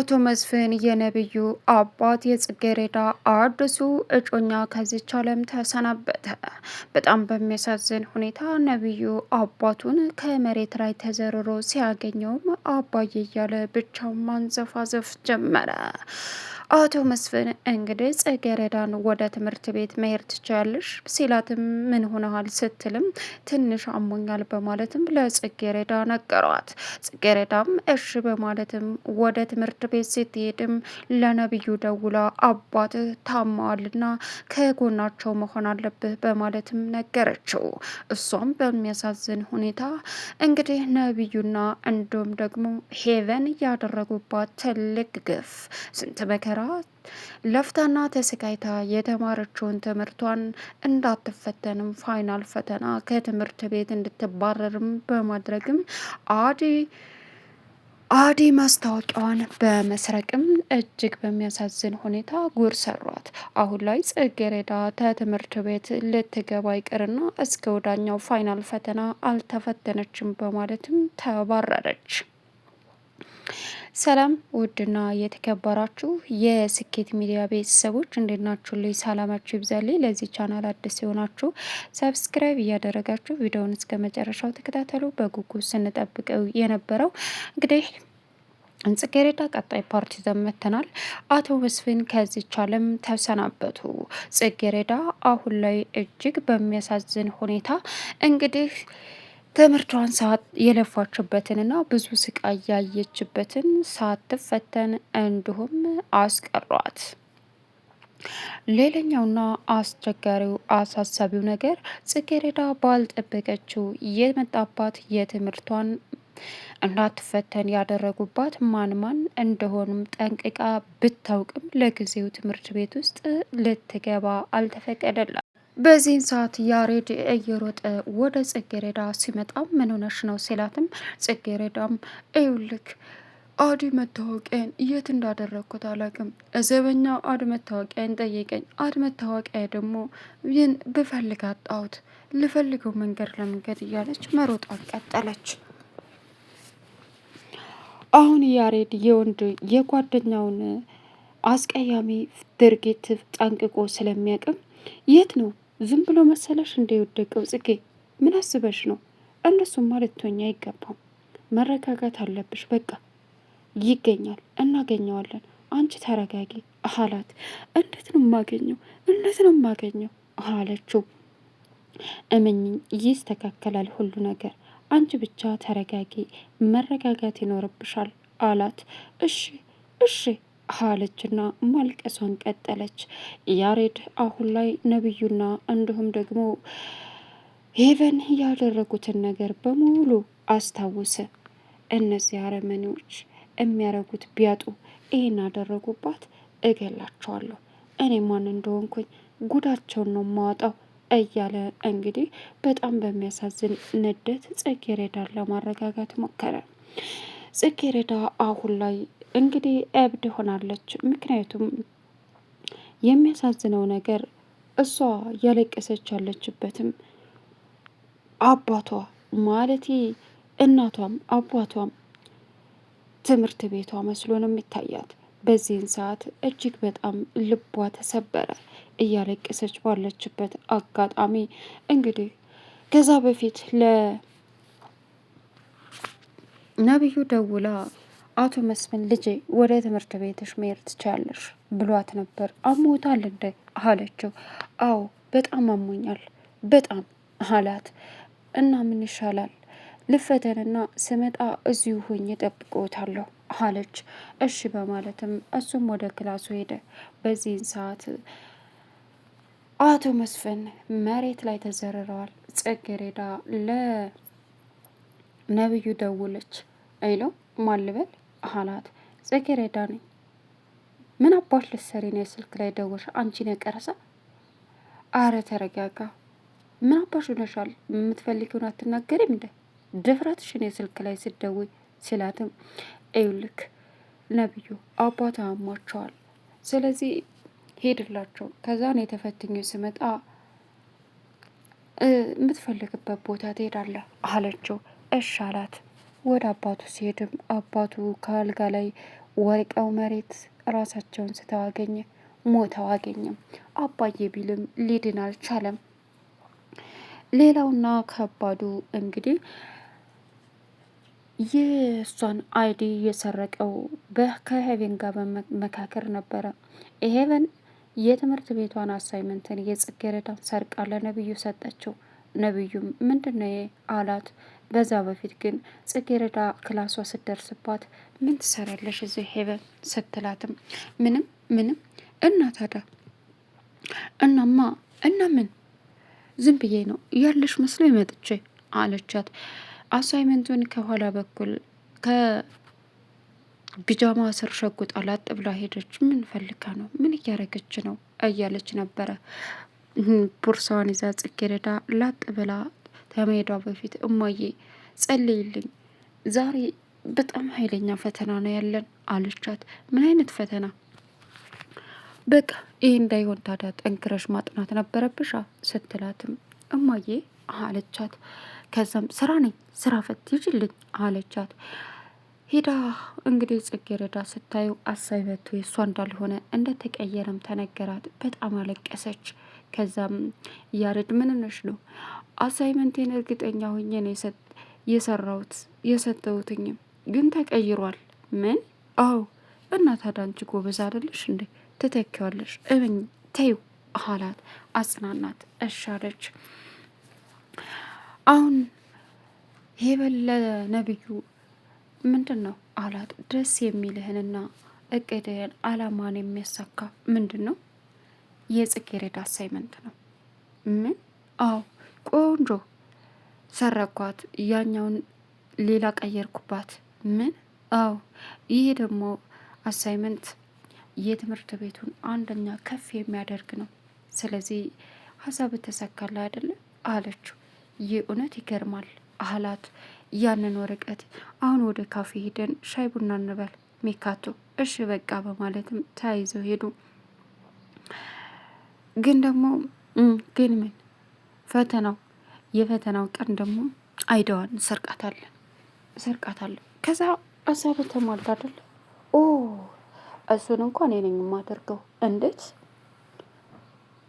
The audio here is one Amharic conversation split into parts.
አቶ መስፍን የነብዩ አባት የጽጌረዳ አዲሱ እጮኛ ከዚች ዓለም ተሰናበተ። በጣም በሚያሳዝን ሁኔታ ነብዩ አባቱን ከመሬት ላይ ተዘርሮ ሲያገኘውም አባዬ እያለ ብቻውን ማንዘፋዘፍ ጀመረ። አቶ መስፍን እንግዲህ ጽጌረዳን ወደ ትምህርት ቤት መሄድ ትችያለሽ ሲላትም ምን ሆነሃል ስትልም ትንሽ አሞኛል በማለትም ለጽጌረዳ ነገሯት። ጽጌረዳም እሺ በማለትም ወደ ትምህርት ቤት ስትሄድም ለነብዩ ደውላ አባትህ ታማዋልና ከጎናቸው መሆን አለብህ በማለትም ነገረችው። እሷም በሚያሳዝን ሁኔታ እንግዲህ ነብዩና እንዲሁም ደግሞ ሄቨን ያደረጉባት ትልቅ ግፍ ስንት መከራ ለፍታና ተሰቃይታ የተማረችውን ትምህርቷን እንዳትፈተንም ፋይናል ፈተና ከትምህርት ቤት እንድትባረርም በማድረግም አዲ ማስታወቂያዋን በመስረቅም እጅግ በሚያሳዝን ሁኔታ ጉር ሰሯት። አሁን ላይ ጽጌረዳ ከትምህርት ቤት ልትገባ ይቅርና እስከ ወዳኛው ፋይናል ፈተና አልተፈተነችም በማለትም ተባረረች። ሰላም ውድና የተከበራችሁ የስኬት ሚዲያ ቤተሰቦች እንዴት ናችሁ? ልይ ሰላማችሁ ይብዛልኝ። ለዚህ ቻናል አዲስ የሆናችሁ ሰብስክራይብ እያደረጋችሁ ቪዲዮውን እስከ መጨረሻው ተከታተሉ። በጉጉት ስንጠብቀው የነበረው እንግዲህ ጽጌረዳ ቀጣይ ፓርቲ ዘመተናል። አቶ መስፍን ከዚች ዓለም ተሰናበቱ። ጽጌረዳ አሁን ላይ እጅግ በሚያሳዝን ሁኔታ እንግዲህ ትምህርቷን ሰዓት የለፋችበትንና ብዙ ስቃይ ያየችበትን ሳትፈተን እንዲሁም አስቀሯት። ሌላኛውና አስቸጋሪው አሳሳቢው ነገር ጽጌረዳ ባልጠበቀችው የመጣባት የትምህርቷን እንዳትፈተን ያደረጉባት ማን እንደሆኑም ጠንቅቃ ብታውቅም ለጊዜው ትምህርት ቤት ውስጥ ልትገባ አልተፈቀደላት። በዚህን ሰዓት ያሬድ እየሮጠ ወደ ጽጌረዳ ሲመጣ ምን ሆነሽ ነው ሲላትም ጽጌረዳም እዩልክ አዲ መታወቂያን የት እንዳደረግኩት አላውቅም። ዘበኛ አድ መታወቂያን ጠየቀኝ። አድ መታወቂያ ደግሞ ይህን ብፈልግ አጣሁት። ልፈልገው መንገድ ለመንገድ እያለች መሮጧን ቀጠለች። አሁን ያሬድ የወንድ የጓደኛውን አስቀያሚ ድርጊት ጠንቅቆ ስለሚያቅም የት ነው ዝም ብሎ መሰለሽ እንደወደቀው ጽጌ ምን አስበሽ ነው? እነሱም ልትሆኚ አይገባም። መረጋጋት አለብሽ። በቃ ይገኛል፣ እናገኘዋለን። አንቺ ተረጋጊ አላት። እንዴት ነው የማገኘው? እንዴት ነው የማገኘው አለችው። እመኝኝ ይስተካከላል ሁሉ ነገር። አንቺ ብቻ ተረጋጊ፣ መረጋጋት ይኖርብሻል አላት። እሺ እሺ አለችና ማልቀሷን ቀጠለች። ያሬድ አሁን ላይ ነብዩና እንዲሁም ደግሞ ሄቨን ያደረጉትን ነገር በሙሉ አስታወሰ። እነዚህ አረመኔዎች የሚያረጉት ቢያጡ ይህን አደረጉባት፣ እገላቸዋለሁ። እኔ ማን እንደሆንኩኝ ጉዳቸውን ነው ማወጣው እያለ እንግዲህ በጣም በሚያሳዝን ንዴት ጽጌረዳን ለማረጋጋት ሞከረ። ጽጌረዳ አሁን ላይ እንግዲህ እብድ ሆናለች። ምክንያቱም የሚያሳዝነው ነገር እሷ ያለቀሰች ያለችበትም አባቷ ማለቴ እናቷም አባቷም ትምህርት ቤቷ መስሎ ነው የሚታያት። በዚህን ሰዓት እጅግ በጣም ልቧ ተሰበረ። እያለቀሰች ባለችበት አጋጣሚ እንግዲህ ከዛ በፊት ለነብዩ ደውላ አቶ መስፍን ልጄ ወደ ትምህርት ቤትሽ መሄድ ትችያለሽ ብሏት ነበር። አሞታል እንደ አለችው። አዎ በጣም አሞኛል በጣም አላት። እና ምን ይሻላል ልፈተንና ስመጣ እዚሁ ሆኜ እጠብቅዎታለሁ አለች። እሺ በማለትም እሱም ወደ ክላሱ ሄደ። በዚህን ሰዓት አቶ መስፍን መሬት ላይ ተዘርረዋል። ጽጌረዳ ለነብዩ ደውለች። አይሎ ማን ልበል አላት። ጽጌረዳ ነኝ። ምን አባሽ ልትሰሪ ነው የስልክ ላይ ደውልሽ? አንቺን የቀረሰ አረ ተረጋጋ። ምን አባሽ ሆነሻል? የምትፈልጊውን አትናገሪም እንደ ድፍረትሽን የስልክ ላይ ስደውይ ሲላትም እዩልክ ነብዩ አባታ አሟቸዋል። ስለዚህ ሄድላቸው። ከዛን የተፈትኙ ስመጣ የምትፈልግበት ቦታ ትሄዳለህ አለችው። እሺ አላት። ወደ አባቱ ሲሄድም አባቱ ከአልጋ ላይ ወርቀው መሬት ራሳቸውን ስተው አገኘ፣ ሞተው አገኘም። አባዬ ቢልም ሊድን አልቻለም። ሌላውና ከባዱ እንግዲህ የእሷን አይዲ የሰረቀው ከሄቨን ጋር በመካከር ነበረ። ሄቨን የትምህርት ቤቷን አሳይመንትን የጽጌረዳን ሰርቃ ለነብዩ ሰጠችው። ነብዩም ምንድነው አላት። በዛ በፊት ግን ጽጌረዳ ክላሷ ስትደርስባት ምን ትሰራለሽ እዚህ ሄቨን ስትላትም ምንም ምንም እና ታዲያ እናማ እና ምን ዝም ብዬ ነው ያለሽ መስሎ ይመጥቼ አለቻት። አሳይመንቱን ከኋላ በኩል ከቢጃማ ስር ሸጉጣ ላጥ ብላ ሄደች። ምን ፈልጋ ነው? ምን እያረገች ነው? እያለች ነበረ። ቦርሳዋን ይዛ ጽጌረዳ ላጥ ብላ ከመሄዷ በፊት እማዬ ጸልይልኝ፣ ዛሬ በጣም ኃይለኛ ፈተና ነው ያለን አለቻት። ምን አይነት ፈተና? በቃ ይህ እንዳይሆን ታዲያ ጠንክረሽ ማጥናት ነበረብሻ ስትላትም እማዬ አለቻት። ከዛም ስራ ነኝ ስራ ፈት ይጅልኝ አለቻት። ሄዳ እንግዲህ ጽጌረዳ ስታዩ አሳይመንቱ የእሷ እንዳልሆነ እንደተቀየረም ተነገራት። በጣም አለቀሰች። ከዛም ያሬድ ምን ነሽ ነው? አሳይመንቴን እርግጠኛ ሆኜ ነው የሰራሁት የሰጠሁትኝም ግን ተቀይሯል። ምን? አዎ። እና ታዲያ አንቺ ጎበዝ አይደለሽ እንዴ? ትተኪዋለሽ እብኝ ተይው አላት። አጽናናት። እሻለች። አሁን የበለ ነብዩ ምንድን ነው አላት። ደስ የሚልህንና እቅድህን አላማን የሚያሳካ ምንድን ነው? የጽጌረዳ አሳይመንት ነው። ምን? አዎ ቆንጆ ሰረኳት፣ ያኛውን ሌላ ቀየርኩባት። ምን? አዎ ይሄ ደግሞ አሳይመንት የትምህርት ቤቱን አንደኛ ከፍ የሚያደርግ ነው። ስለዚህ ሀሳብ ተሳካለ አይደለ አለችው። ይህ እውነት ይገርማል አላት። ያንን ወረቀት አሁን ወደ ካፌ ሄደን ሻይ ቡና እንበል ሜካቶ እሺ በቃ በማለትም ተያይዘው ሄዱ። ግን ደግሞ ግን ምን ፈተናው የፈተናው ቀን ደግሞ አይደዋን ሰርቃታለን ከዛ አሳብ ተሟልታ አይደለ? ኦ እሱን እንኳን እኔ ነኝ የማደርገው። እንዴት?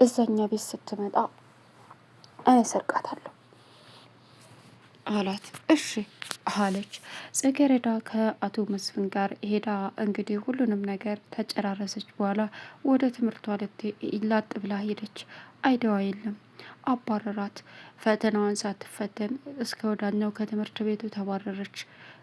እዛኛ ቤት ስትመጣ እኔ ሰርቃታለሁ አላት። እሺ አለች። ጽጌረዳ ከአቶ መስፍን ጋር ሄዳ እንግዲህ ሁሉንም ነገር ተጨራረሰች በኋላ ወደ ትምህርቷ ላጥ ብላ ሄደች። አይደዋ የለም፣ አባረራት። ፈተናዋን ሳትፈተን እስከ ወዳኛው ከትምህርት ቤቱ ተባረረች።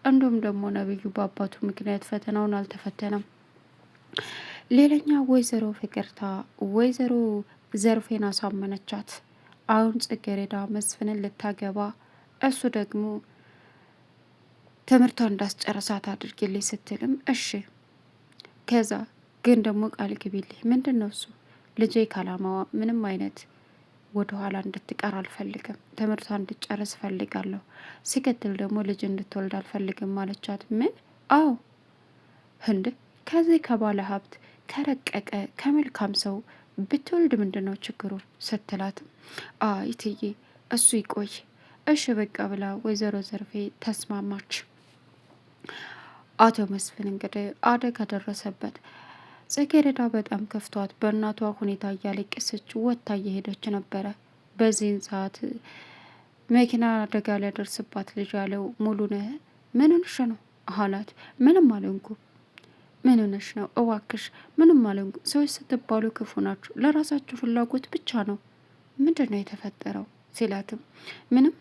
እንዲሁም ደግሞ ነብዩ በአባቱ ምክንያት ፈተናውን አልተፈተነም። ሌላኛ ወይዘሮ ፍቅርታ ወይዘሮ ዘርፌን አሳመነቻት። አሁን ጽጌረዳ መስፍንን ልታገባ እሱ ደግሞ ትምህርቷን እንዳስጨረሳት አድርጊልኝ ስትልም እሺ፣ ከዛ ግን ደግሞ ቃል ግቢልኝ። ምንድን ነው እሱ? ልጄ ካላማዋ ምንም አይነት ወደ ኋላ እንድትቀር አልፈልግም። ትምህርቷን እንድጨርስ ፈልጋለሁ። ሲቀጥል ደግሞ ልጅ እንድትወልድ አልፈልግም ማለቻት። ምን? አዎ ህንድ ከዚህ ከባለ ሀብት ከረቀቀ ከመልካም ሰው ብትወልድ ምንድን ነው ችግሩ ስትላትም ይትዬ እሱ ይቆይ እሺ በቃ ብላ ወይዘሮ ዘርፌ ተስማማች። አቶ መስፍን እንግዲህ አደጋ ደረሰበት። ጽጌረዳ በጣም ከፍቷት በእናቷ ሁኔታ እያለቀሰች ወጥታ እየሄደች ነበረ። በዚህን ሰዓት መኪና አደጋ ሊያደርስባት ልጅ ያለው ሙሉነህ ምን ሆነሽ ነው አላት። ምንም አልሆንኩ። ምን ሆነሽ ነው? እዋክሽ ምንም አልሆንኩ። ሰዎች ስትባሉ ክፉ ናችሁ፣ ለራሳችሁ ፍላጎት ብቻ ነው። ምንድን ነው የተፈጠረው ሲላትም ምንም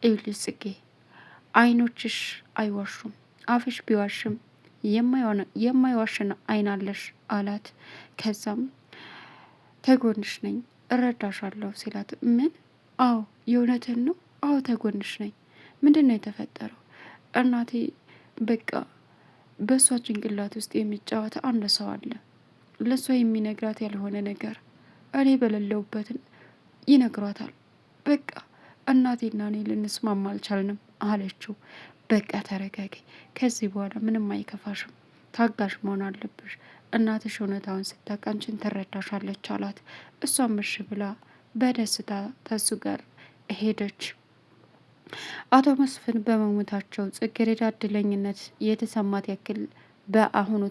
ይኸውልሽ ጽጌ አይኖችሽ አይዋሹም፣ አፍሽ ቢዋሽም የማይዋሽን አይናለሽ አላት። ከዛም ተጎንሽ ነኝ እረዳሻለሁ ሲላት ምን? አዎ የእውነትን ነው? አዎ ተጎንሽ ነኝ። ምንድን ነው የተፈጠረው? እናቴ በቃ በእሷ ጭንቅላት ውስጥ የሚጫወት አንድ ሰው አለ። ለእሷ የሚነግራት ያልሆነ ነገር እኔ በሌለውበትን ይነግሯታል። በቃ እናቴና እኔ ልንስማማ አልቻልንም አለችው። በቃ ተረጋጊ፣ ከዚህ በኋላ ምንም አይከፋሽም፣ ታጋሽ መሆን አለብሽ። እናትሽ እውነታውን ስታውቅ አንቺን ትረዳሻለች አላት። እሷም እሺ ብላ በደስታ ተሱ ጋር ሄደች። አቶ መስፍን በመሞታቸው ጽጌረዳ እድለኝነት የተሰማት ያክል በአሁኑ